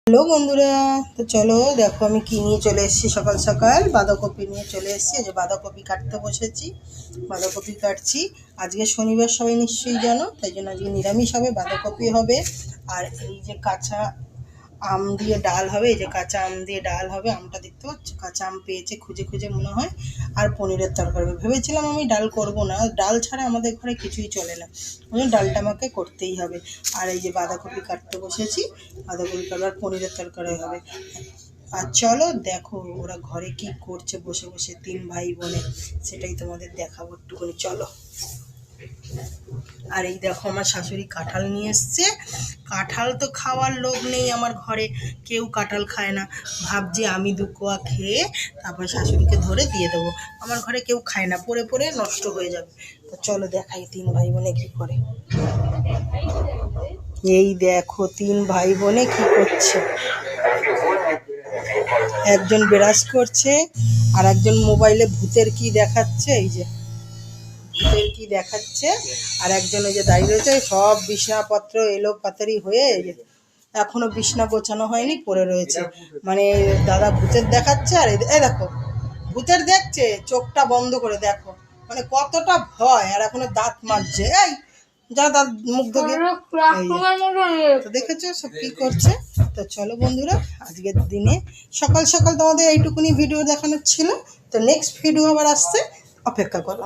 Hello বন্ধুরা, তো চলো দেখো আমি কি নিয়ে চলে এসেছি। সকাল সকাল বাঁধাকপি নিয়ে চলে এসেছি। যে বাঁধাকপি কাটতে বসেছি, বাঁধাকপি কাটছি। আজকে শনিবার, সবাই নিশ্চয়ই জানো, তাই জন্য আজকে নিরামিষ হবে, বাঁধাকপি হবে। আর এই যে কাঁচা আম দিয়ে ডাল হবে, এই যে কাঁচা আম দিয়ে ডাল হবে। আমটা দেখতে পাচ্ছ, কাঁচা আম পেয়েছে খুঁজে খুঁজে মনে হয়। আর পনিরের তরকারি হবে। ভেবেছিলাম আমি ডাল করব না, ডাল ছাড়া আমাদের ঘরে কিছুই চলে না, ওই ডালটা আমাকে করতেই হবে। আর এই যে বাঁধাকপি কাটতে বসেছি, বাঁধাকপি কাটবার পনিরের তরকারি হবে। আর চলো দেখো ওরা ঘরে কি করছে বসে বসে, তিন ভাই বোনে, সেটাই তোমাদের দেখাবো একটুখানি, চলো। আর এই দেখো আমার শাশুড়ি কাঁঠাল নিয়ে এসছে। কাঁঠাল তো খাওয়ার লোক নেই আমার ঘরে, কেউ কাঁঠাল খায় না। ভাবছি আমি দু কোয়া খেয়ে তারপর শাশুড়িকে ধরে দিয়ে দেবো। আমার ঘরে কেউ খায় না, পড়ে পড়ে নষ্ট হয়ে যাবে। তো চলো দেখাই তিন ভাই বোনে কি করে। এই দেখো তিন ভাই বোনে কি করছে। একজন ব্রাশ করছে, আর একজন মোবাইলে ভূতের কি দেখাচ্ছে, এই যে ভূতের কি দেখাচ্ছে। আর একজন ওই যে দাঁড়িয়ে রয়েছে, সব বিছানাপত্র এলো পাতারি হয়ে এখনো বিছনা গোছানো হয়নি, পড়ে রয়েছে। মানে দাদা ভূতের দেখাচ্ছে, আর এই দেখো ভূতের দেখছে, চোখটা বন্ধ করে দেখো, মানে কতটা ভয়। আর এখনো দাঁত মাজছে, এই যা দাঁত মুখ ধোকে। তো দেখেছো সব কি করছে। তো চলো বন্ধুরা, আজকের দিনে সকাল সকাল তোমাদের এইটুকুনি ভিডিও দেখানোর ছিল। তো নেক্সট ভিডিও আবার আসছে, অপেক্ষা করো।